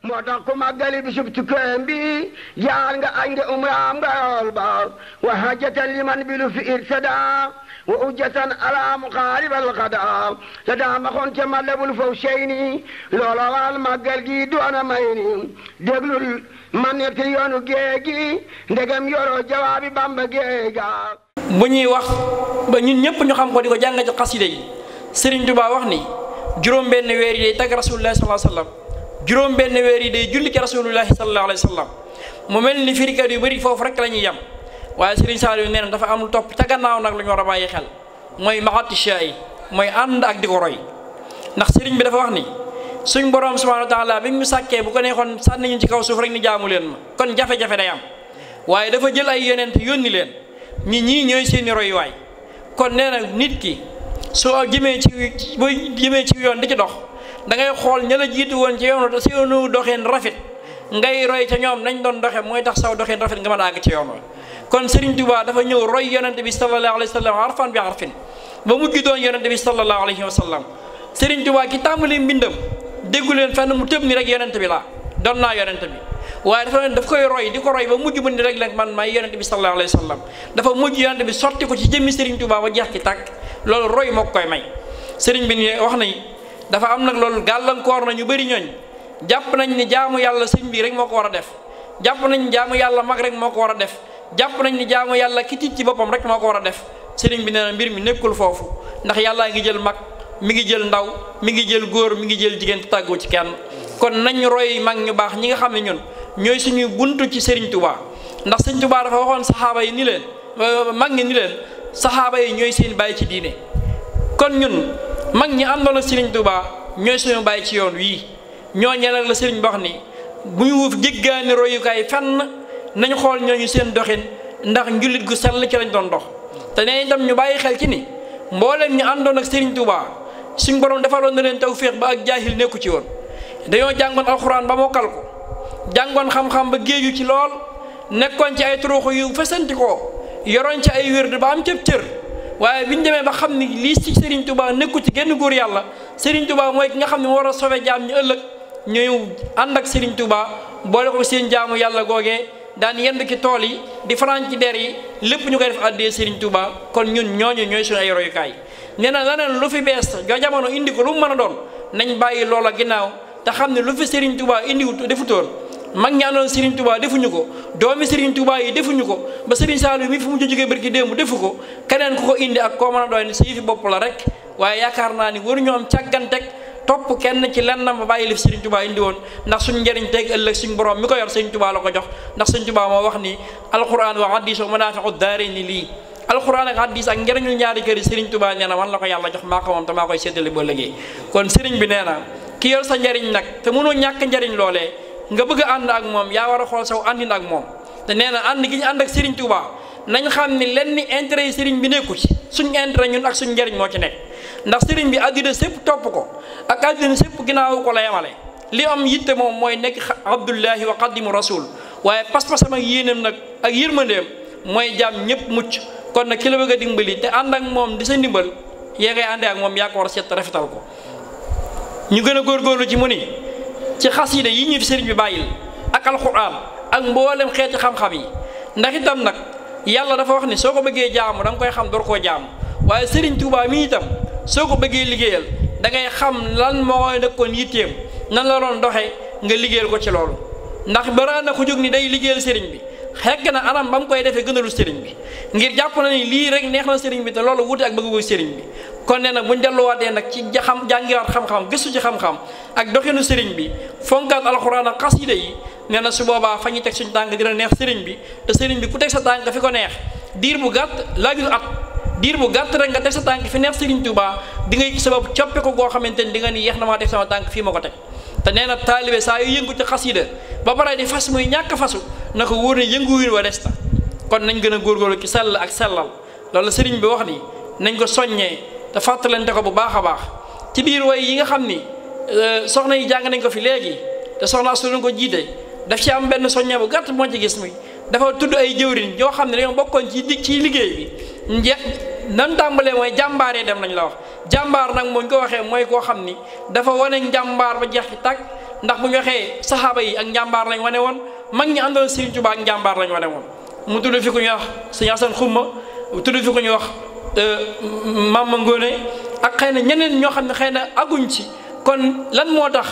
moo tax ku màggali bisub tukkeem bi jaar nga añ nga umraam nga yool ba wa hajjatan liman bilu fi irtada wa ujjatan ala muqaaribal qada te daa maxoon ca Matlabul Fawzayni loola waral màggal gi doona may ni déglul man netti yoonu géegi ndegam yoroo jawaabi Bamba géega bu ñuy wax ba ñun ñëpp ñu xam ko di ko jàng ci xasida yi Sëriñ Tuubaa wax ni juróom benn weer yi day tagg Rasulullahi sallallahu alayhi wa sallam juróom benn weer yi day julli ci Rasulullahi sallallahu alayhi wa sallam mu mel ni firikat yu bëri foofu rek la ñuy yem waaye Sëriñ Saaliw nee na dafa am lu topp ca gannaaw nag lu ñu war a bàyyi xel mooy maxati shaay mooy ànd ak di ko roy ndax sëriñ bi dafa wax ni suñ borom subhanahu wa taala bi mu sàkkee bu ko neexoon sànni ñu ci kaw suuf rek ni jaamu leen ma kon jafe-jafe day am waaye dafa jël ay yonent yónni leen ñii ñooy seeni royuwaay kon nee na nit ki soo jëmee ci yoon di ci dox da ngay xool ña la jiitu woon ci yoonu seenu doxeen rafet ngay roy ca ñoom nañ doon doxe mooy tax saw doxeen rafet nga mën a àgg ci yoon wa kon Serigne Touba dafa ñëw roy yonent bi sallallahu alayhi wa sallam harfan bi harfin ba mujj doon yonent bi sallallahu alayhi wa sallam Serigne Touba ki tàmbali mbindam déggu leen fenn mu tëb ni rek yonent bi laa doon naa yonent bi waaye daf koy roy di ko roy ba mujj mu ni rek nag man may yonent bi sallallahu alayhi wa sallam dafa mujj yonent bi sotti ko ci jëmmi Serigne Touba ba jeex ci tàkk loolu roy moo ko koy may Serigne bi ni wax nañ dafa am nag loolu gàllankoor na ñu bëri ñooñ jàpp nañ ni jaamu yàlla sëñ bi rek moo ko war a def jàpp nañ ni jaamu yàlla mag rek moo ko war a def jàpp nañ ni jaamu yàlla ki tiit ci boppam rek moo ko war a def Serigne bi nee na mbir mi nekkul foofu ndax yàllaa ngi jël mag mi ngi jël ndaw mi ngi jël góor mi ngi jël jigéen tàggoo ci kenn kon nañ roy mag ñu baax ñi nga xam ne ñun ñooy suñuy buntu ci Serigne Touba ndax Serigne Touba dafa waxoon saxaaba yi ni leen mag ñi ni leen saxaaba yi ñooy seen bàyyi ci diine kon ñun mag ñi àndoon ak Serigne Touba ñooy suñu bàyyi ci yoon wii ñooñee nag la Serigne bi wax ni bu ñu wuuf jéggaani royukaay fenn nañ xool ñooñu seen doxin ndax njullit gu sell ci lañ doon dox te nee itam ñu bàyyi xel ci ni mboolem ñu àndoon ak Serigne Touba suñ borom defaloon na leen tawféex ba ak jaahil nekku ci woon dañoo jàngoon alxuraan ba mokkal ko jàngoon xam-xam ba géeju ci lool nekkoon ci ay turuuxu yu fasanti ko yoroon ci ay wérd ba am cëb cër waaye biñu demee ba xam ni lii ci Serigne Touba nekku ci genn góor yàlla Serigne Touba mooy ki nga xam ne mu war a sauver jaam ñu ëllëg ñëw ànd ak Serigne Touba boole ko seen jaamu yàlla googee daan yend ki tool yi di faran ci der yi lépp ñu koy def àddee Serigne Touba kon ñun ñooñu ñooy suñu ay royukaay nee na leneen lu fi bees jo jamono indi ko lu mu mën a doon nañ bàyyi loola ginnaaw te xam ne lu fi Serigne Touba indiwut defutoon mag ñi àndoon Serigne Touba defuñu ko doomi Serigne Touba yi defuñu ko ba Serigne Saliou mi fi mu jógee barki démb defu ko keneen ku ko indi ak koo mën a doon si fi bopp la rek waaye yaakaar naa ni waruñoo am càgganteeg topp kenn ci lennam ba bàyyi li fi Serigne Touba indi woon ndax suñ njëriñ teeg ëllëg suñ borom mi ko yor Serigne Touba la ko jox ndax Serigne Touba moo wax ni alquran wa hadis wa manaafi'u daarayni lii alquran ak hadis ak njëriñu ñaari kër yi Serigne Touba nee na man la ko yàlla jox maa ko moom te maa koy séddale ba liggéey kon Serigne bi nee na ki yor sa njëriñ nag te mënoo ñàkk njëriñ loolee nga bëgg a ànd ak moom yaa war a xool saw àndin ak moom te nee na ànd gi ñu ànd ak Serigne Touba nañ xam ni lenn intérêt yi Serigne bi nekku ci suñ intérêt ñun ak suñ njëriñ moo ci nekk ndax Serigne bi àddina sépp topp ko ak àddina sépp ginnaaw ko la yemale li am yitte moom mooy nekk abdullahi wa qaddimu rasul waaye pas-pasam ak yéenam nag ak yërmandeem mooy jaam ñëpp mucc kon nag ki la bëgg a dimbali te ànd ak moom di sa ndimbal yee ngay àndee ak moom yaa ko war a seet rafetal ko ñu gën a góorgóorlu ci mu ni ci xasida yi ñu fi Serigne bi bàyyil ak alquran ak mboolem xeeti xam-xam yi ndax itam nag yàlla dafa wax ni soo ko bëggee jaamu da nga koy xam door koo jaamu waaye Serigne Touba mi itam soo ko bëggee liggéeyal da ngay xam lan moo nekkoon yitteem nan la doon doxee nga liggéeyal ko ci loolu ndax bara na ko jóg ni day liggéeyal Serigne bi xekk na anam ba mu koy defee gënalu Serigne bi ngir jàpp na ni lii rek neex na Serigne bi te loolu wuute ak bëggu Serigne bi kon nee na buñ delluwaatee nag ci jàngiwaat xam-xam gëstu ci xam-xam ak doxinu Serigne bi fonkaat alxuraan ak xasida yi nee na su boobaa fa ñu teg suñu tànk dina neex Serigne bi te Serigne bi ku teg sa tànk fi ko neex diir bu gàtt laajul at diir bu gàtt rek nga teg sa tànk fi neex Serigne Touba di ngay gis sabab coppe ko goo xamante ni di nga ni yeex na maa teg sama tànk fii ma ko teg te nee na taalibe saa yu yëngu ci xasida ba pare di fas muy ñàkk fasu na ko wóor ne yënguwin wa des ta kon nañ gën a góorgóorlu ci sell ak sellal loolu Serigne bi wax ni nañ ko soññee te fàttalante ko bu baax a baax ci biir way yi nga xam ni soxna yi jàng nañ ko fi léegi te soxna su doon ko jiite daf ci am benn soññee bu gàtt moo ci gis muy dafa tudd ay jëwriñ yoo xam ne dañoo bokkoon ci liggéey bi nan tàmbalee mooy jàmbaaree dem nañ la wax jàmbaar nag mooñ ko waxee mooy koo xam ni dafa wane njàmbaar ba jeex ci tàkk ndax bu ñu waxee saxaaba yi ak njàmbaar lañ wane woon mag ñi àndoon Serigne Touba ak njàmbaar lañ wane woon mu tudd fi ku ñuy wax sëñ Asan Xumma tudd fi ku ñuy wax Mama Ngone ak xëy na ñeneen ñoo xam ne xëy na aguñ ci kon lan moo tax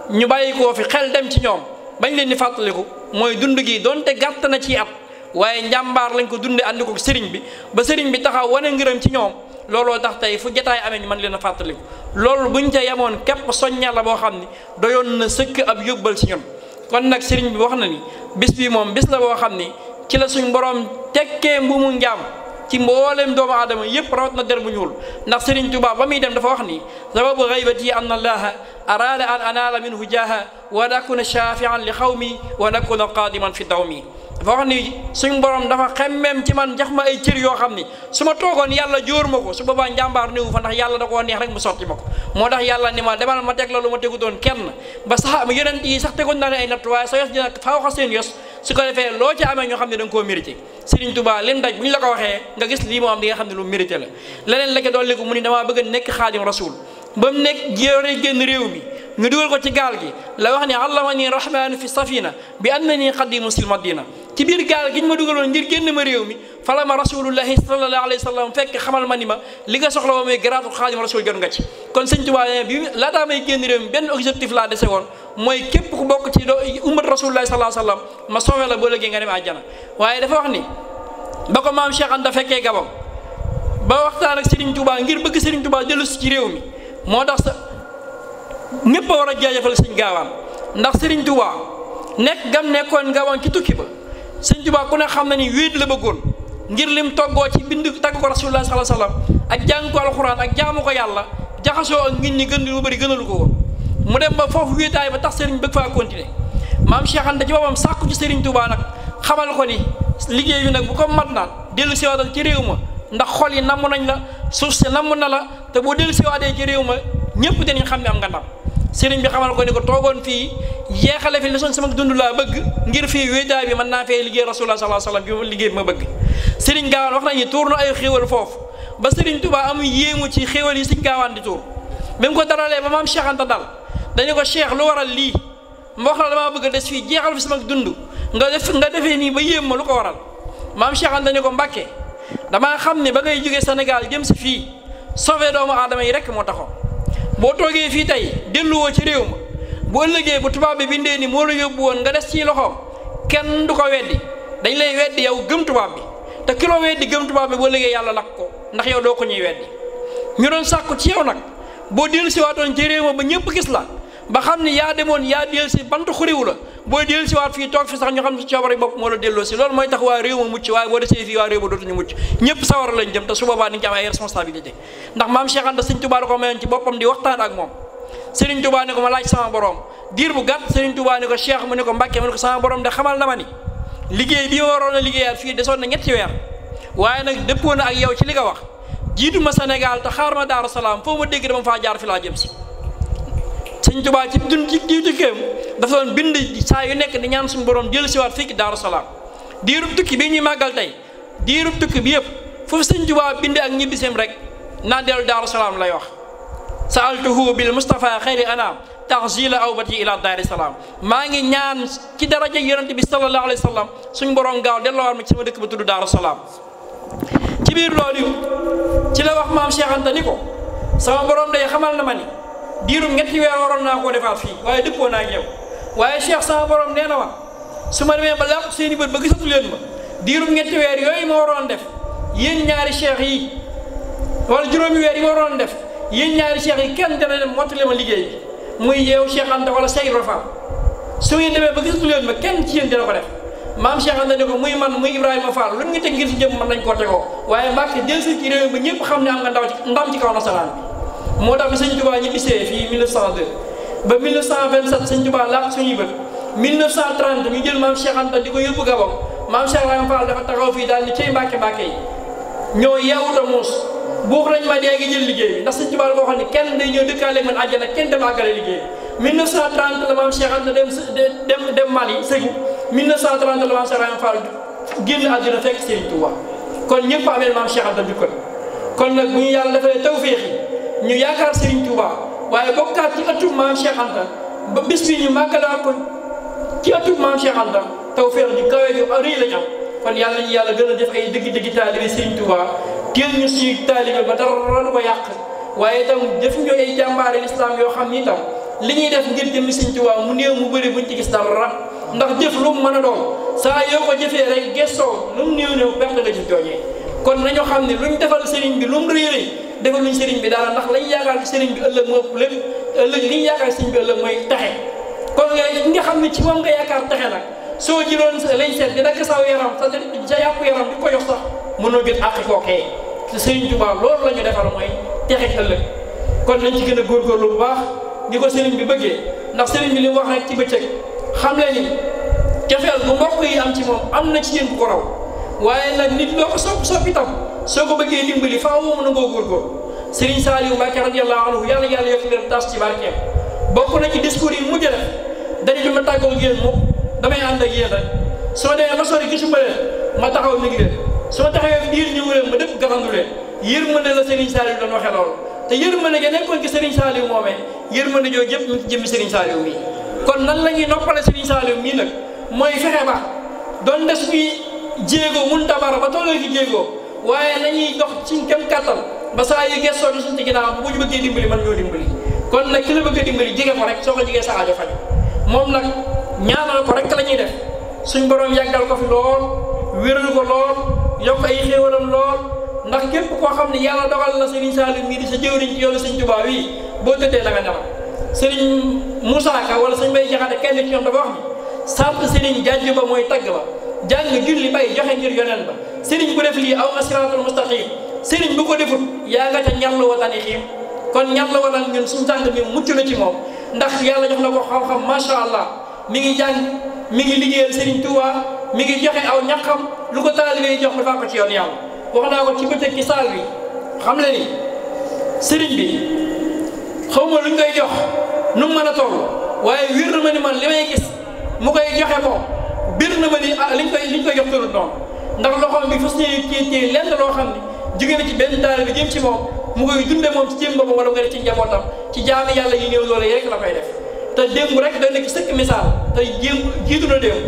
ñu bàyyi koo fi xel dem ci ñoom bañ leen di fàttaliku mooy dund gi donte gàtt na ci at waaye njàmbaar lañ ko dundee àndi ko sëriñ bi ba sëriñ bi taxaw wane ngërëm ci ñoom looloo tax tey fu jotaay amee ñu mën leen a fàttaliku loolu buñ ca yemoon képp soñña la boo xam ni doyoon na sëkk ab yóbbal ci ñun kon nag sëriñ bi wax na ni bis bi moom bis la boo xam ni ci la suñ borom tekkee mbuumu njaam ci mboolem doomu aadama yëpp rawat na der bu ñuul ndax Serigne Touba ba muy dem dafa wax ni sababu gaybati anna allaha arada an anaala minhu jaaha wa nakuna shafian li xawmi wa nakuna qadiman fi dawmi dafa wax ni suñ borom dafa xemmeem ci man jox ma ay cër yoo xam ni su ma toogoon yàlla jóor ma ko su boobaa njàmbaar néewu fa ndax yàlla da koo neex rek mu sotti ma ko moo tax yàlla ni ma demal ma teg la lu ma tegu doon kenn ba sax yonent yi sax tegoon naa ne ay natt waaye sa yos dina faaw xa seen yos su ko defee loo ci amee ñoo xam ne da nga koo mérité Serigne Touba lim daj bu ñu la ko waxee nga gis lii moo am di nga xam ne lu mérité la leneen la ko dolli ko mu ni damaa bëgg a nekk xaadim rasul ba mu nekk jéore génn réew mi ñu dugal ko ci gaal gi la wax ni allamani rahmanu fi safina bi annani xadimu sil madina ci biir gaal gi ñu ma dugaloon ngir génn ma réew mi fala ma rasulullahi sallallahu alayhi wa sallam fekk xamal ma ni ma li nga soxla woo mooy garaatu xaadim rasul jot nga ci kon Sëñ Touba bi laataa may génn réew mi benn objectif laa dese woon mooy képp ku bokk ci ummat rasulullahi sallallahu alayhi wa sallam ma soowee la boo léegi nga dem àjjana waaye dafa wax ni ba ko maam Cheikh Anta fekkee Gabon ba waxtaan ak Serigne Touba ngir bëgg Serigne Touba dellu si ci réew mi moo tax sa ñëpp a war a jaajëfal Sëñ Gaawaan ndax Serigne Touba nekk gam nekkoon Gabon ci tukki ba Sëñ Touba ku ne xam na ni wéet la bëggoon ngir lim toggoo ci bind tagg ko rasulullah sallallahu alayhi wasallam ak jàng ko alxuraan ak jaamu ko yàlla jaxasoo ak nit ñi gën lu bëri gënalu ko woon mu dem ba foofu wéetaay ba tax Serigne bëgg faa continuer maam Cheikh Anta ci boppam sàkku ci Serigne Touba nag xamal ko ni liggéey bi nag bu ko mat naan dellu siwaatal ci réew ma ndax xol yi namm nañ la suuf si namm na la te boo dellu siwaatee ci réew ma ñëpp dinañ xam ne am nga ndam Serigne bi xamal ko ni ko toogoon fii jeexale fi li soon sama dund laa bëgg ngir fii wéetaay bi mën naa fee liggéey rasulullah sallallahu alayhi wasallam bi liggéey bi ma bëgg Serigne Gaawaan wax nañu tuur na ay xéewal foofu ba Serigne Touba amu yéemu ci xéewal yi Serigne Gaawaan di tuur bi mu ko daralee ba maam Cheikh Anta dal dañu ko Cheikh lu waral lii ma wax la damaa bëgg a des fii jeexal fi sama dund nga defee nii ba yéem ma lu ko waral maam Cheikh Anta ni ko Mbàkke damaa xam ne ba ngay jógee Sénégal jëm si fii sauver doomu aadama yi rek moo taxoon boo toogee fii tey delluwoo ci réew ma boo ëllëgee bu tubaab bi bindee ni moo la yóbbu woon nga des ci loxoom kenn du ko weddi dañ lay weddi yow gëm tubaab bi te kilo weddi gëm tubaab bi boo ëllëgee yàlla lakk ko ndax yow doo ko ñuy weddi ñu doon sàkku ci yow nag boo dellu si waatoon ci réew ma ba ñëpp gis la ba xam ni yaa demoon yaa dellu si bantu xuriwu la boo dellu si waat fii toog fi sax ñu xam ne ci coobare bopp moo la delloo si loolu mooy tax waa réew ma mucc waaye boo desee fii waa réew ma dootuñu mucc ñëpp sawar lañ jëm te su boobaa di nga ci am ay responsabilité ndax maam Cheikh Anta Serigne Touba da ko mayoon ci boppam di waxtaan ak moom Serigne Touba ne ko ma laaj sama borom diir bu gàtt Serigne Touba ne ko Cheikh mu ne ko Mbàkke mu ne ko sama borom de xamal na ma ni liggéey bi ma waroon a liggéeyaat fii desoon na ñetti weer waaye nag dëppoo na ak yow ci li nga wax jiitu ma Sénégal te xaar ma Daaru Salaam foo ma dégg dama faa jaar fi laa jëm si Sëñ Touba ci dund ci tukkeem dafa doon bind saa yu nekk di ñaan suñu borom dellu siwaat fii ki Daaru Salaam diirub tukki bi ñuy màggal tey diirub tukki bi yëpp foofu Sëñ Touba bind ak ñibbiseem rek naa dellu Daaru Salaam lay wax sa'altuhu bil Mustafa xayri anam taxzila awbati ila Daari Salaam maa ngi ñaan ci daraja yonent bi sallallahu alayhi wa sallam suñu borom gaaw delloowaat ma ci sama dëkk ba tudd Daaru Salaam ci biir loolu ci la wax maam Cheikh Anta ni ko sama borom day xamal na ma ni diirum ñetti weer waroon naa koo defaat fii waaye dëppoo naa ak yow waaye Cheikh sama borom nee na ma su ma demee ba làqu seeni bët ba gisatu leen ma diirum ñetti weer yooyu ma waroon def yéen ñaari cheikh yi wala juróomi weer yi ma waroon def yéen ñaari cheikh yi kenn dana dem mottali ma liggéey bi muy yeew Cheikh Anta wala Cheikh Ibra Fall su ngeen demee ba gisatu leen ma kenn ci yéen dina ko def maam Cheikh Anta ne ko muy man muy Ibrahima Fall lu ñu teg ngir si jëm mën nañ koo tegoo waaye Mbàkke del si ci réew mi ñëpp xam ne am nga ndam ci kaw nasaraan bi moo tax bi Sëñ Touba ñibbisee fii 1902 ba 1927 Sëñ Touba laax suñuy bët 1930 ñu jël maam Cheikh Anta di ko yóbbu Gabon maam Cheikh Ibrahima Fall dafa taxaw fii daal ni cey Mbàkke yi ñoo yeewuta muus buux nañ ma dee ngi jël liggéey bi ndax Sëñ Touba boo xam ne kenn day ñëw dëkkaale man àjjana kenn dem àggale liggéey bi 1930 la maam Cheikh Anta dem Mali sëgu 1930 la maam Cheikh Ibrahima Fall génn àddina fekk Serigne Touba kon ñëpp amee maam Cheikh Anta jukkal kon nag bu ñu yàlla defalee tawféex yi ñu yaakaar Serigne Touba waaye bokkaat ci ëttu maam Cheikh Anta ba bis bi ñu màggalaat ko ci atum maam Cheikh Anta tawfeex ju kawe ju rëy lañ am kon yàlla nañu yàlla gën a def ay dëgg-dëgg taalibe Sëriñ Tuubaa teel ñu suñu taalibe ba dara du ko yàq waaye itam def ñu ay jàmbaare lislaam yoo xam ni itam li ñuy def ngir jëmmi Sëriñ Tuubaa mu néew mu bëri buñ ci gis dara ndax jëf lu mu mën a doon saa yoo ko jëfee rek gestoo lu mu néew perte nga ci jooñee kon nañu xam ne luñ defal sëriñ bi lu mu rëy rëy defaluñ sëriñ bi dara ndax lañ yaakaar ci sëriñ bi ëllëg moo ëpp lépp ëllëg li ñu yaakaar sëriñ bi ëllëg mooy texe kon nga xam ne ci moom nga yaakaar texe nag soo jëloon lañ seet di dagg saw yaram sa yàpp yaram di ko jox sax mënoo gën àq kookee te Sëriñ Tuubaa loolu la ñu defal mooy texe ëllëg kon nañ ci gën a góorgóorlu bu baax ni ko sëriñ bi bëggee ndax sëriñ bi li mu wax rek ci bëccëg xam le ni cofeel bu mbokk yi am ci moom am na ci yéen ko raw waaye nag nit loo ko sopp itam soo ko bëggee dimbali faaw mën a ngoo góorgóorlu Sëriñ Saaliw Mbàkke radiyallahu anhu yàlla yokk leen tas ci barkeem bokk na ci discours yi mujj def dañu du ma tàggoo yéen moom damay ànd ak yéen rek soo demee ma sori gisuma leen ma taxaw nigi leen soo taxawee biir ñëw leen ma dëpp gafandu leen yërmande la Sëriñ Saaliw doon waxee loolu te yërmande ga nekkoon ci Sëriñ Saaliw moomee yërmande jooju yëpp ñu ci jëmmi Sëriñ Saaliw mii kon nan la ñuy noppale Sëriñ Saaliw mii nag mooy fexe ba doon des suñuy jéego mun tabara ba tolloo ci jéego waaye nañuy dox ci kem kàttan ba saa yu gestoo ci suñ ci ginnaaw bu ñu bëggee dimbali man ñoo dimbali kon nag ki la bëgg a dimbali jege ko rek soo ko jegee sa aajo faj moom nag ñaanal ko rek la ñuy def suñ borom yàggal ko fi lool wéral ko lool yokk ay xéewalam lool ndax képp koo xam ne yàlla dogal na Sëriñ Saaliw mii di sa jëwriñ ci yoonu Sëriñ Tuubaa wi boo tëddee da nga nelaw Sëriñ Moussa Ka wala Sëriñ Mbay Jaxate kenn ci ñoom dafa wax ni sant sëriñ jàjj ba mooy tagg ba jàng julli bay joxe ngir yoneen ba sëriñ bu def lii aw nga siraatul mustaqim sëriñ bu ko defut yaa nga ca ñàll watani xiim kon ñàll watan ñun suñu tànk mi mucc na ci moom ndax yàlla jox na ko xam-xam macha allah mi ngi jàng mi ngi liggéeyal Sëriñ Tuubaa mi ngi joxe aw ñaqam lu ko taalibe yi jox defaa ko ci yoon yàlla wax naa ko ci bëccëg ci saal bi xam le ni sëriñ bi xaw ma luñ koy jox nu mu mën a toll waaye wér na ma ni man li may gis mu koy joxe moom bir na ma ni liñ koy jox tërut noonu ndax loxoom bi fas yéene téye lenn loo xam ne jóge na ci benn taalibe bi jëm ci moom mu koy dunde moom ci jëm boppam wala mu koy def ci njabootam ci jaami yàlla yi néew doole yi rek la koy def te démb rek doy na ci sëkk misaal te jiitu na démb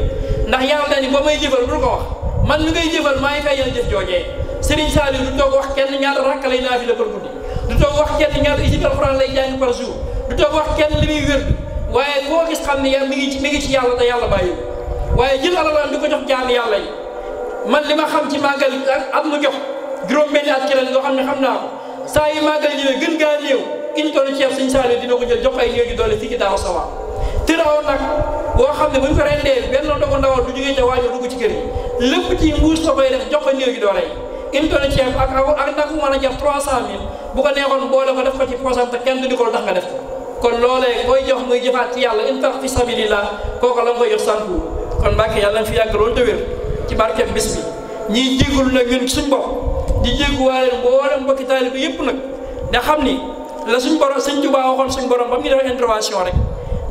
ndax yàlla daal ni ba may jëfal du ko wax man mi ngay jëfal maa ngi feeñal jëf joojee Sëriñ Saaliw du toog wax kenn ñaata rakk lay naafila par guddi du toog wax kenn ñaata isib alxuraan lay jàng par jour du toog wax kenn li muy wér waaye koo gis xam ne mi ngi ci yàlla te yàlla bàyyi waaye jël alalam di ko jox jaami yàlla yi man li ma xam ci màggal at mu jox juróom-benni at ci ren loo xam ne xam naa ko saa yi màggal ñëwee gën gaa néew ki ñu toll ceeb Sëriñ Saaliw dina ko jël jox ay néew ji doole fii ci Daaru Salaam tërawoon nag boo xam ne bu ñu ko rendee benn dogu ndawal du jógee ca waañu dugg ci kër yi lépp ci mbuus la koy def jox ko néew ji doole yi une tonne ceeb ak nag mu mën a jar 300 000 bu ko neexoon boole ko def ko ci poosam te kenn du di ko tax nga def ko kon loolee koy jox muy jëfaat ci yàlla infaq fi sabilillah kooku la nga koy jox sànku kon Mbàkke yàlla na fi yàgg loolu te wér ci barkeb bis bi ñiy jéggul nag ñun suñ bopp di jégguwaale mboolem mbokki taalibe yëpp nag nga xam ni la suñ borom Sëñ Tuubaa waxoon suñ borom ba mu def intervention rek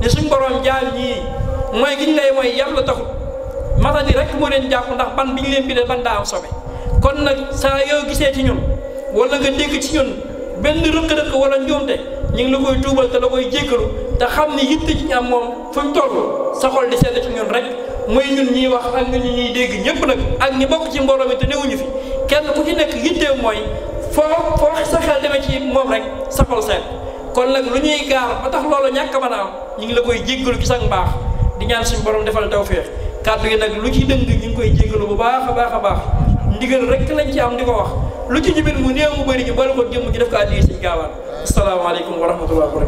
ne suñ borom jaam ñii mooy gi ñu lay mooy yàlla taxut matadi rek moo leen jàpp ndax ban bi ñu leen bindee ban daa am sobe kon nag saa yoo gisee ci ñun wala nga dégg ci ñun benn rëq-rëq wala njuumte ñu ngi la koy tuubal te la koy jéggalu te xam ni yitte ci ñu am moom fu ñu toll sa xol di sedd ci ñun rek muy ñun ñuy wax ak ñun ñuy dégg ñëpp nag ak ñi bokk ci mbooloo mi te newuñu fi kenn ku ci nekk yitteem mooy foo sa xel demee ci moom rek sa xol sedd kon nag lu ñuy gaar ba tax loolu ñàkk mën a am ñu ngi la koy jéggalu ci sa mbaax di ñaan suñu borom defal tawfeex kàddu gi nag lu ci dëng ñu ngi koy jéggalu bu baax a baax a baax ndigal rek lañ ci am di ko wax lu ci jubin mu néew mu bëri ñu boole ko jëmm ji def ko addi Sëñ Gaawaan asalaamaaleykum wa rahmatullahi wa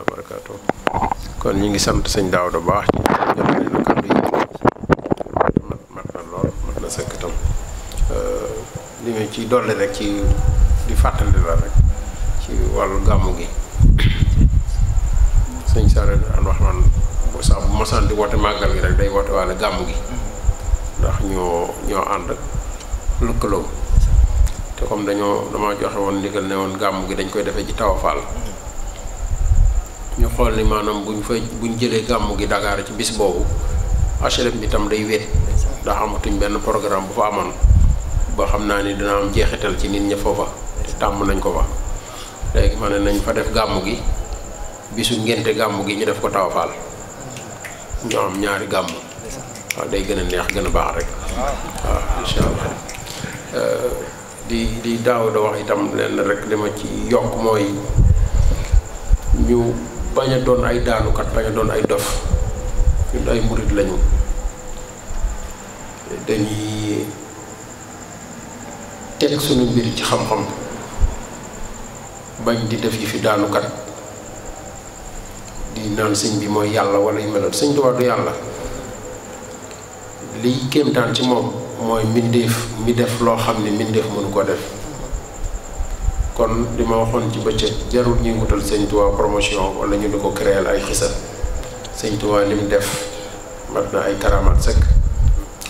barakaatu. kon ñu ngi sant sëñ Daawda baax ci jottali na kàddu yi mat na lool mat na sëkk tam li nga ci dolli rek ci di fàttali la rek ci wàllu gàmmu gi sëñ Saaliw daan wax naan bu sax bu mosaan di woote màggal gi rek day woote wàlle gàmmu gi ndax ñoo ànd lëkkaloo te comme dama joxe woon ndigal ne woon gàmmu gi dañ koy defee ci Tawa Fall ñu xool ni maanaam buñ jëlee gàmmu gi Dakar ci bis boobu HLM bi tam day wéet ndax amatuñ benn programme bu fa amoon ba xam naa ni dina am jeexital ci nit ña foofa te tàmm nañ ko fa léegi ma ne nañ fa def gàmmu gi bisu ngénte gàmmu gi ñu def ko Tawa Fall ñoo am ñaari gàmmu waaw day gën a neex gën a baax rek waaw incha allah di daaw da wax itam leen rek li ma ci yokk mooy ñu bañ a doon ay daanukat bañ a doon ay dof ñun ay murit lañu dañuy teg suñu mbir ci xam-xam bañ di def yi fi daanukat di naan sëñ bi mooy yàlla wala yu meloon sëñ Tuubaa du yàlla liy kéemtaan ci moom mooy mbindeef mi def loo xam ne mbindeef mënu ko def kon li ma waxoon ci bëccëg jarul ñuy wutal sëñ Tuubaa promotion wala ñu di ko créer ay xisal sëñ Tuubaa li mu def mat na ay karamaat sëkk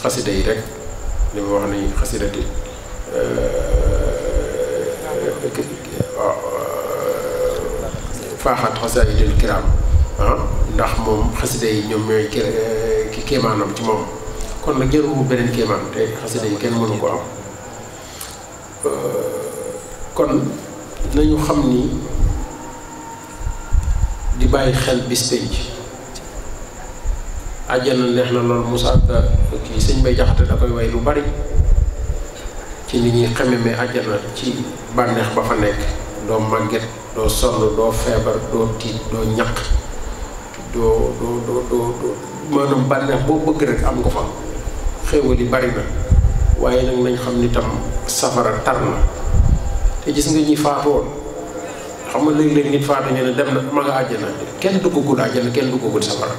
xasida yi rek li ma wax ni xasidati faaxaat xasaayidil kiraam ndax moom xasida yi ñoom ñooy ki kéemaanam ci moom kon nag jarul beneen kéemaan te xasida yi kenn mënu ko am kon nañu xam ni di bàyyi xel bis penc àjjana neex na lool Moussa Ka kii sëñ Bay Jaxate da koy way lu bari ci nit ñi xememe àjjana ci bànneex ba fa nekk doo màgget doo sonn doo feebar doo tiit doo ñaq doo maanaam bànneex boo bëgg rek am nga fa xéewal yi bari na waaye nag nañ xam ni tam safara tar na te gis nga ñi faatu woon xam nga léeg-léeg nit faatu ñu ne dem na ma nga àjjana kenn duggagul àjjana kenn duggagul safara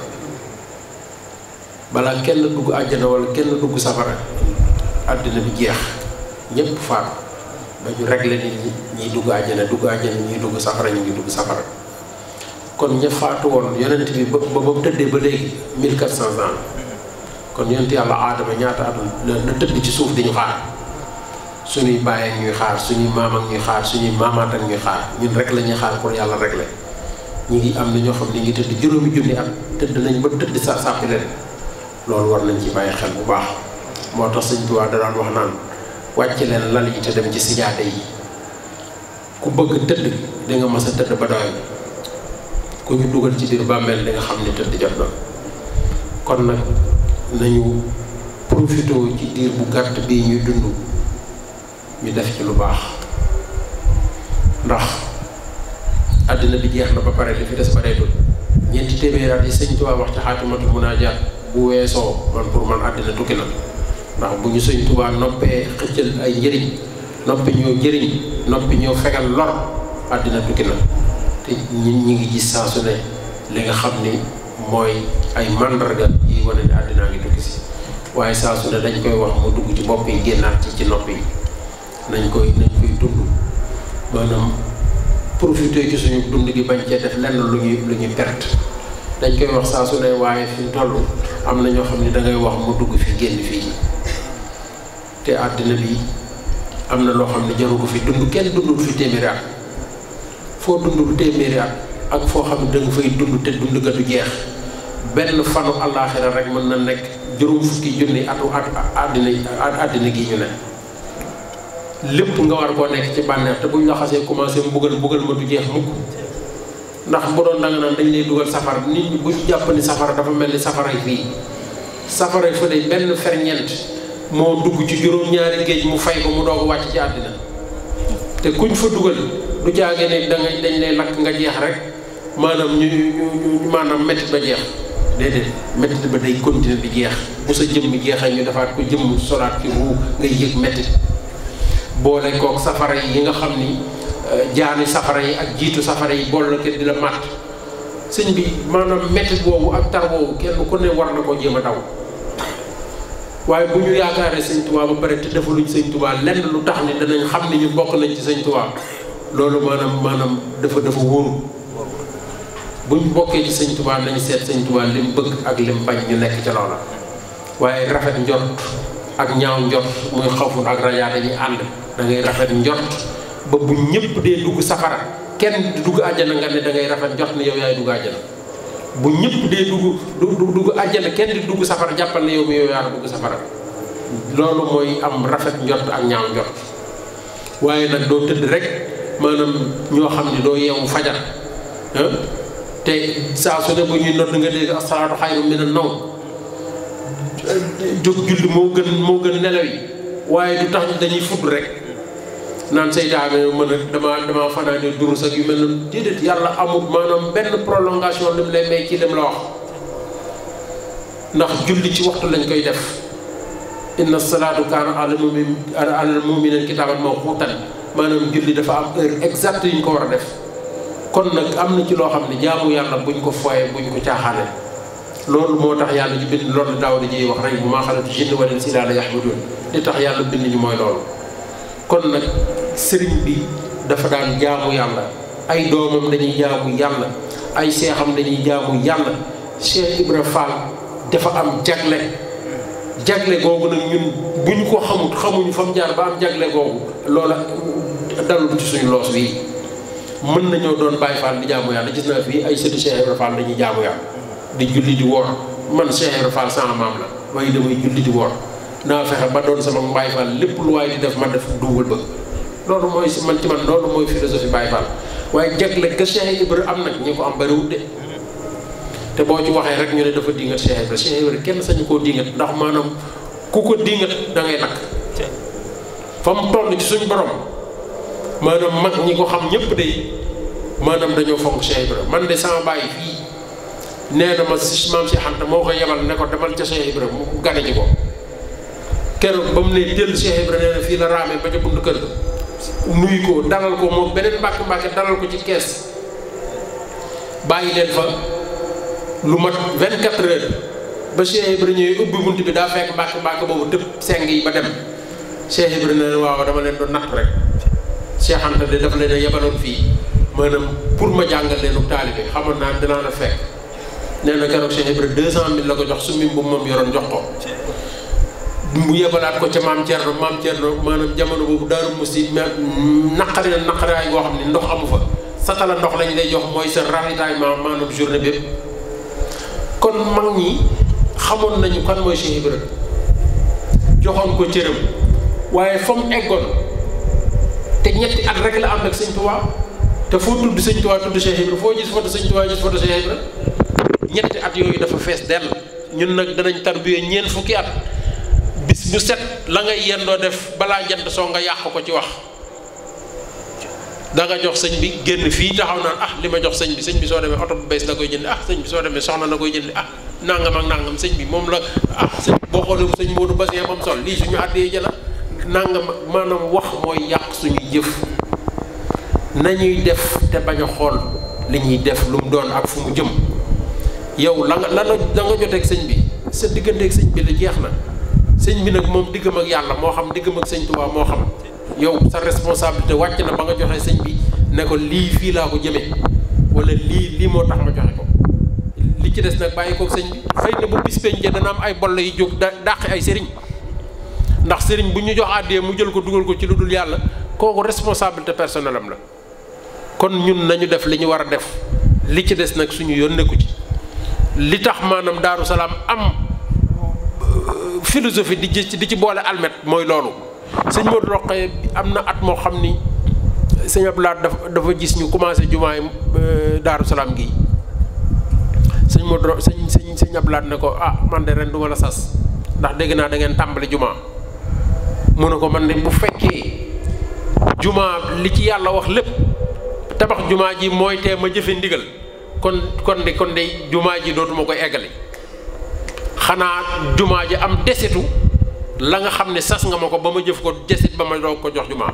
balaa kenn dugg àjjana wala kenn dugg safara àddina bi jeex ñépp faatu ba ñu réglé nit ñi ñiy dugg àjjana ñiy dugg safara ñu ngi dugg safara kon ña faatu woon yonent bi ba ba tëddee ba léegi 1400 ans kon yonent yàlla aadama ñaata at la tëdd ci suuf di ñu xaar suñuy bàyyi ak ñuy xaar suñuy maam ak ñuy xaar suñuy maamaat ak ñuy xaar ñun rek la ñuy xaar pour yàlla réglé ñi ngi am na ñoo xam ne ngi tëdd juróomi junni at tëdd nañ ba tëdd sa sàppi leen loolu war nañ ci bàyyi xel bu baax moo tax sëñ Tuubaa da daan wax naan wàcc leen lal yi te dem ci sijaade yi ku bëgg tëdd di nga mas a tëdd ba doy ku ñu dugal ci biir bàmmeel di nga xam ne tëdd jot na kon nag nañu profité ci diir bu gàtt bii ñuy dund ñu def ci lu baax ndax àddina bi jeex na ba pare li fi des bareetul ñeenti téeméeri at yi sëñ Tuubaa wax ci xaatimatul munaajaat bu weesoo man pour man àddina tukki na ndax bu ñu sëñ Tuubaa noppee xëccal ay njëriñ noppi ñoo njëriñ noppi ñoo fegal lor àddina tukki na te ñi ngi gis saa su ne li nga xam ni mooy ay màndarga yi wane ne àddinaa ngi tukki si waaye saa su ne dañ koy wax mu dugg ci bopp yi génnaat ci nopp yi nañ koy dund maanaam profité ci suñu dund gi bañ cee def lenn lu ñuy perte dañ koy wax saa su ne waaye fi mu toll am na ñoo xam ne dangay wax mu dugg fi génn fii te àddina bi am na loo xam ne jaru ko fi dund kenn dundul fi téeméeri at foo dundul téeméeri at ak foo xam ne danga fay dund te dund ga du jeex benn fanu àllaaxira rek mën na nekk juróom fukki junni atu àddina gi ñu ne lépp nga war koo nekk ci bànneex te buñ la xasee commencé mbugal ma du jeex mukk ndax bu doon danga naan dañ lay dugal safara nit ñi bu ñu jàpp ni safara dafa mel ni safara yi fii safara yi fële benn ferñeent moo dugg ci juróom-ñaari géej mu fay ko mu doog wàcc ci àddina te kuñ fa dugal du jaage ne dañ lay lakk nga jeex rek maanaam ñu maanaam métit ba jeex déedéet métit ba day continuer di jeex bu sa jëmm jeexee ñu defaat ko jëmm solaat ci ruu ngay yëg métit boole kook safara yi nga xam ni jaani safara yi ak jiitu safara yi bool la kenn di la màtt sëñ bi maanaam métit boobu ak tar boobu kenn ku ne war na ko jéem a daw waaye bu ñu yaakaaree sëñ Tuubaa ba pare te defaluñ sëñ Tuubaa lenn lu tax ni danañ xam ne ñu bokk nañ ci sëñ Tuubaa loolu maanaam dafa wóoru buñ bokkee ci sëñ Tuubaa nañ seet sëñ Tuubaa lim bëgg ak lim bañ ñu nekk ca loola waaye rafet njort ak ñaaw njort muy xawfun ak rajaa dañuy ànd da ngay rafet njort ba bu ñëpp dee dugg safara kenn di dugg àjjana nga ne da ngay rafet njort ne yow yaay dugg àjjana bu ñëpp dee dugg àjjana kenn di dugg safara jàppal ne yow mi yow yaa dugg safara loolu mooy am rafet njort ak ñaaw njort waaye nag doo tëdd rek maanaam ñoo xam ne doo yeewu fajar te saa su ne bu ñuy nodd nga dégg as-salaatu xayrun mina nawm jóg julli moo gën nelaw yi waaye du tax dañuy fudd rek naan seytaane mën a dama fanaane durus ak yu mel noonu déedéet yàlla amul maanaam benn prolongation lim lay may ci lim la wax ndax julli ci waxtu lañ koy def inna salaatu kaana alal mu'miniina kitaaban mawquutan maanaam julli dafa am heure exacte yi ñu ko war a def kon nag am na ci loo xam ne jaamu yàlla buñ ko fooyee buñ ko caaxaane loolu moo tax yàlla ji bind loolu Daawuda ji wax rek maa xalaqtu jinna wal insa illaa liya'buduun li tax yàlla bind ñu mooy loolu kon nag sëriñ bi dafa daan jaamu yàlla ay doomam dañuy jaamu yàlla ay seexam dañuy jaamu yàlla Cheikh Ibra Fall dafa am jagle googu nag ñun bu ñu ko xamuñu fa mu jaar ba am jagle googu loola dalul ci suñu loos wi mën nañoo doon Baye Fall di jaamu yàlla gis naa fii ay sëtu Cheikh Ibra Fall dañuy jaamu yàlla di julli di woor man Cheikh Ibra Fall sama maam la waaye damay julli di woor naa fexe ba doon sama Baye Fall lépp lu waay di def ma def dugal ba loolu mooy man ci man loolu mooy philosophie Baye Fall waaye jagle que Cheikh Ibra am nag ñi ko am bariwul de te boo ci waxee rek ñu ne dafa dingat Cheikh Ibra kenn sañu koo dingat ndax maanaam ku ko dingat da ngay lakk fa mu toll ci suñu borom maanaam mag ñi ko xam ñëpp de maanaam dañoo fonk Cheikh Ibra man de sama baay fii nee na ma si maam Cheikh Anta moo ko yebal ne ko demal ca Cheikh Ibra mu gane ji ko keroog ba mu ne jël Cheikh Ibra nee na fii la raamee ba ca buntu kër nuyu ko dalal ko moom beneen mbàkk dalal ko ci kees bàyyi leen fa lu mat 24 heures ba Cheikh Ibra ñëwee ubbi bunt bi daa fekk mbàkk boobu tëb seng yi ba dem Cheikh Ibra ne waaw dama leen doon natt rek Cheikh Anta de dafa leen a yebaloon fii maanaam pour ma jàngal leen ak taalibe xamoon naa dinaa la fekk nee na keroog Cheikh Ibra 200.000 la ko jox su mim bu moom yoroon jox ko mu yebalaat ko ca maam Thierno maanaam jamono boobu Daaru Musti naqaraay goo xam ne ndox amu fa satala ndox lañ lay jox mooy sa ravitaillement maanaam journée bépp kon mag ñi xamoon nañu kan mooy Cheikh Ibra joxoon ko cëram waaye fa mu eggoon te ñetti at rek la am ak sëñ Tuubaa te foo tudd sëñ Tuubaa tudd Cheikh Ibra foo gis foto sëñ Tuubaa gis foto Cheikh Ibra ñetti at yooyu dafa fees dell ñun nag danañ tarbiye ñeent fukki at bis bu set la ngay yendoo def balaa jant soo nga yàq ko ci wax da nga jox sëñ bi génn fii taxaw naan li ma jox sëñ bi soo demee oto bu bees la koy jënd sëñ bi soo demee soxna la koy jënd nangam ak nangam sëñ bi moom la sëñ boo xoolee sëñ Modou Bassien moom sol lii suñu àddee jëla nangam maanaam wax mooy yàq suñuy jëf nañuy def te bañ a xool li ñuy def lu mu doon ak fu mu jëm yow la nga joteeg sëñ bi sa digganteeg sëñ bi la jeex na sëñ bi nag moom diggam ak yàlla moo xam diggam ak sëñ Tuubaa moo xam yow sa responsabilité wàcc na ba nga joxe sëñ bi ne ko lii fii laa ko jëmee wala lii moo tax ma joxe ko li ci des nag bàyyi koog sëñ bi xëy na bu bis peñje dana am ay boll yu jóg dàq ay sëriñ ndax sëriñ bu ñu jox àddee mu jël ko dugal ko ci lu dul yàlla kooku responsabilité personnelle am la kon ñun nañu def li ñu war a def li ci des nag suñu yoon nekku ci li tax maanaam Daaru Salaam am philosophie di ci boole almet mooy loolu sëñ Modou Rokhaya am na at moo xam ni sëñ Abdoulaye dafa gis ñu commencé jumaay Daaru Salaam gi sëñ Modou sëñ Abdoulaye ne ko man de ren du ma la sas ndax dégg naa da ngeen tàmbali jumaa mu ne ko man de bu fekkee jumaa li ci yàlla wax lépp tabax jumaa ji mooy tee ma jëfe ndigal kon de jumaa ji dootuma koy eggale xanaa jumaa ji am desitu la nga xam ne sas nga ma ko ba ma jëf ko desit ba ma doog ko jox jumaa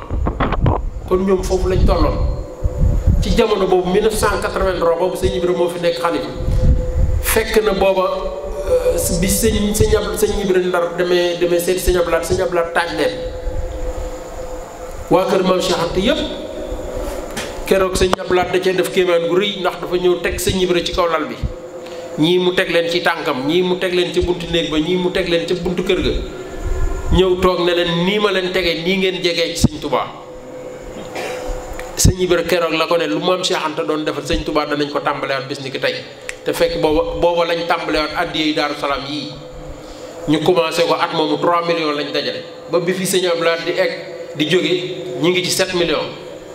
kon ñoom foofu lañ tolloon ci jamono boobu 1983 boobu sëñ Ibra moo fi nekk xalifa fekk na booba bi sëñ Ibra Ndar demee seeti sëñ Ablaat taaj leen waa kër maam Cheikh Anta yëpp keroog sëñ Ablaat da cee def kéemaan gu rëy ndax dafa ñëw teg sëñ Ibra ci kaw lal bi ñii mu teg leen ci tànkam ñii mu teg leen ci buntu néeg ba ñii mu teg leen ca buntu kër ga ñëw toog ne leen nii ma leen tegee nii ngeen jegee ci sëñ Touba sëñ Ibra keroog la ko ne lu maam Cheikh Anta doon defal sëñ Touba danañ ko tàmbalewaat bis ni ki tey te fekk booba lañ tàmbale woon addiya yi Daaru Salaam yii ñu commencé ko at moomu 3 millions lañ dajale ba bi fi sëñ Abdoulaye di egg di jóge ñu ngi ci 7 millions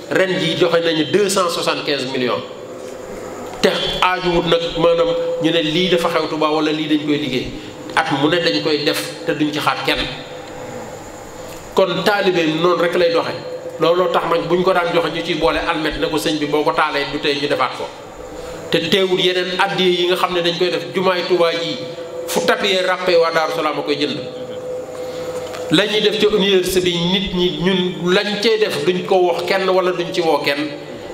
ren jii joxe nañu 275 millions te aajuwut nag maanaam ñu ne lii dafa xew Tuubaa wala lii dañ koy liggéey at mu ne dañ koy def te duñ ci xaar kenn kon taalibe noonu rek lay doxe looloo tax nag buñ ko daan joxe ñu ciy boole almet ne ko sëñ bi boo ko taalee du tey ñu defaat ko te teewul yeneen addiya yi nga xam ne dañ koy def jumaay Tuubaa ji fu tapiyee ràppee waa Daaru Salaam a koy jënd la ñuy def ca université bi nit ñi ñun lañ cey def duñ ko wax kenn wala duñ ci woo kenn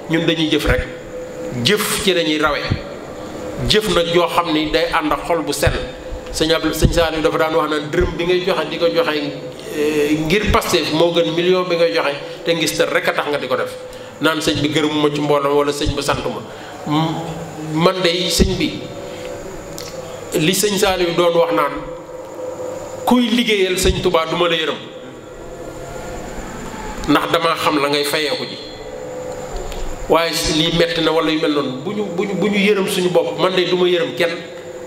ñun dañuy jëf rek jëf ci lañuy rawe jëf nag joo xam ni day ànd ak xol bu sell sëñ Saliou dafa daan wax naan dërëm bi ngay joxe di ko joxe ngir Pastef moo gën million bi ngay joxe te ngis te rek a tax nga di ko def naan sëñ bi gërëmuma ci mbooloo wala sëñ bi sant ma man de sëñ bi li sëñ Saliou doon wax naan kuy liggéeyal sëñ Touba du ma la yërëm ndax damaa xam la ngay fayeeku ji waaye lii metti na wala yu mel noonu bu ñu yërëm suñu bopp man de du ma yërëm kenn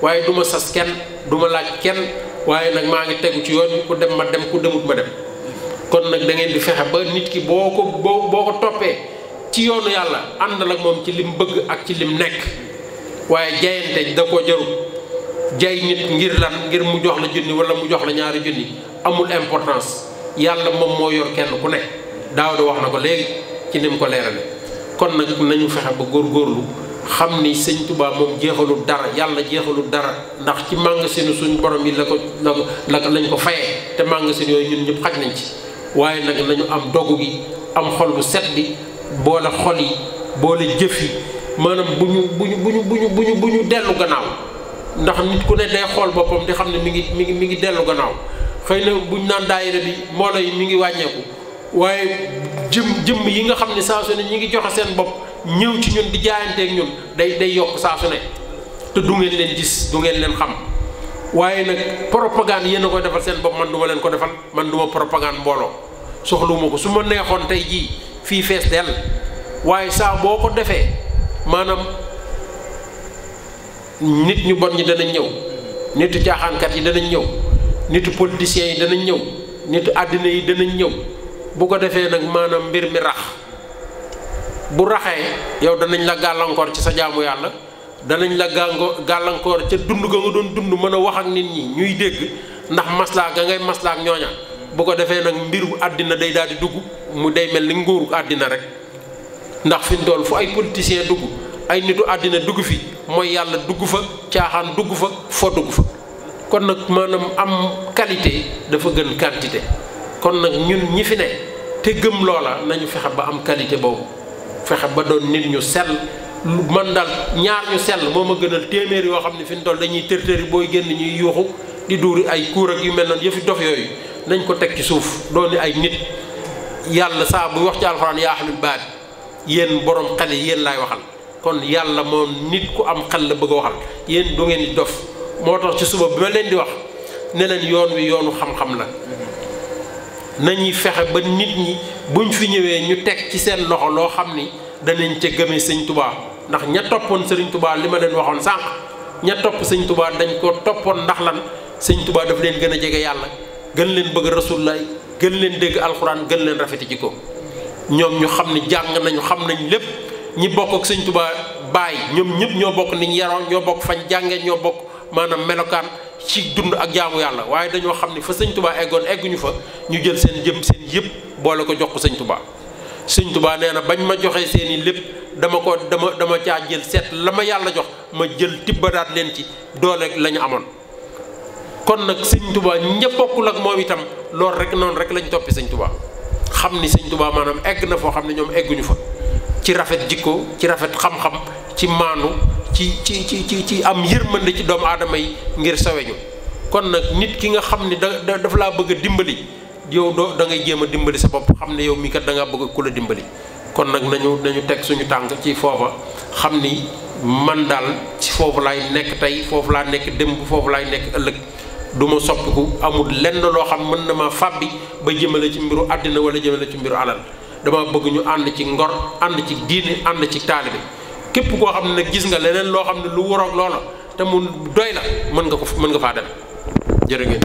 waaye du ma sas kenn du ma laaj kenn waaye nag maa ngi tegu ci yoon bi ku dem ma dem ku demut ma dem kon nag da ngeen di fexe ba nit ki boo ko toppee ci yoonu yàlla àndal ak moom ci lim bëgg ak ci lim nekk waaye jayante da koo jarul jay nit ngir lan ngir mu jox la junni wala mu jox la ñaari junni amul importance yàlla moom moo yor kenn ku nekk daaw di wax na ko léegi ci ni mu ko leerale kon nag nañu fexe ba góorgóorlu xam ni sëñ Touba moom jeexalul dara yàlla jeexalul dara ndax ci magasin suñu borom yi lañ ko fayee te magasin yooyu ñun ñëpp xaj nañ ci waaye nag nañu am dogu gi am xol bu set bi boole xol yi boole jëf yi maanaam bu ñu dellu gannaaw ndax nit ku ne day xool boppam di xam ne mi ngi dellu gannaaw xëy na buñ naan daayira bi mbooloo yi mi ngi wàññeeku waaye jëmm yi nga xam ne saa su ne ñi ngi joxe seen bopp ñëw ci ñun di jaayanteeg ñun day yokk saa su ne te du ngeen leen gis du ngeen leen xam waaye nag propagande yéen a koy defal seen bopp man du ma leen ko defal man du ma propagande mbooloo soxluwuma ko su ma neexoon tey jii fii fees dell waaye saa boo ko defee maanaam nit ñu bon ñi danañ ñëw nitu caaxaankat yi danañ ñëw nitu politiciens yi danañ ñëw nitu àddina yi danañ ñëw bu ko defee nag maanaam mbir mi rax bu raxee yow danañ la gàllankoor ci sa jaamu yàlla danañ la gàllankoor ca dund ga nga doon dund mën a wax ak nit ñi ñuy dégg ndax maslaa ga ngay maslaa ak ñooña bu ko defee nag mbiru àddina day daal di dugg mu day mel ni nguuru àddina rek ndax fi mu toll fu ay politiciens dugg ay nitu àddina dugg fi mooy yàlla dugg fa caaxaan dugg fa fo dugg fa kon nag maanaam am qualité dafa gën quantité kon nag ñun ñi fi ne te gëm loola nañu fexe ba am qualité boobu fexe ba doon nit ñu sell man daal ñaar ñu sell moo ma gënal téeméer yoo xam ne fi mu toll dañuy tër-tëri booy génn ñuy yuuxu di duuri ay kuur ak yu mel noonu yëfi dof yooyu nañ ko teg ci suuf doon ay nit yàlla saa buy wax ci alxuraan yaa ahlul baab yéen borom xel yi yéen laay waxal kon yàlla moom nit ku am xel la bëgg a waxal yéen du ngeen di dof moo tax ci suba bi ma leen di wax ne leen yoon wi yoonu xam-xam la nañuy fexe ba nit ñi buñ fi ñëwee ñu teg ci seen loxo loo xam ni danañ ca gëmee sëñ Touba ndax ña toppoon sëriñ Touba li ma leen waxoon sànq ña topp sëñ Touba dañ ko toppoon ndax lan sëñ Touba daf leen gën a jege yàlla gën leen bëgg Rasulullah gën leen dégg alxuraan gën leen rafeti jikko ñoom ñu xam ni jàng nañu xam nañ lépp ñi bokk ak sëñ Touba baay ñoom ñëpp ñoo bokk niñ yaroo ñoo bokk fañ jànge ñoo bokk maanaam melokaan ci dund ak jaamu yàlla waaye dañoo xam ni fa sëñ Touba eggoon egguñu fa ñu jël seen yëpp boole ko jox ko sëñ Touba sëñ Touba nee na bañ ma joxee seeni lépp dama caa jël seet la ma yàlla jox ma jël tibbadaat leen ci doole la ñu amoon kon nag sëñ Touba ña bokkul ak moom itam loolu rek noonu rek lañ toppi sëñ Touba xam ni sëñ Touba maanaam egg na foo xam ne ñoom egguñu fa ci rafet jikko ci rafet xam-xam ci maanu ci am yërmande ci doomu aadama yi ngir saweñu kon nag nit ki nga xam ni dafa laa bëgg a dimbali yow da ngay jéem a dimbali sa bopp xam ne yow mii kat da ngaa bëgg ku la dimbali kon nag nañu teg suñu tànk ci foofa xam ni man daal ci foofu laay nekk tey foofu laa nekk démb foofu laay nekk ëllëg du ma soppiku amul lenn loo xam mën na ma fàbbi ba jëmale ci mbiru àddina wala jëmale ci mbiru alal dama bëgg ñu ànd ci ngor ànd ci diine ànd ci taalibe képp koo xam ne nag gis nga leneen loo xam ne lu waroog loola te mu doy la mën nga faa dem jërë ngeen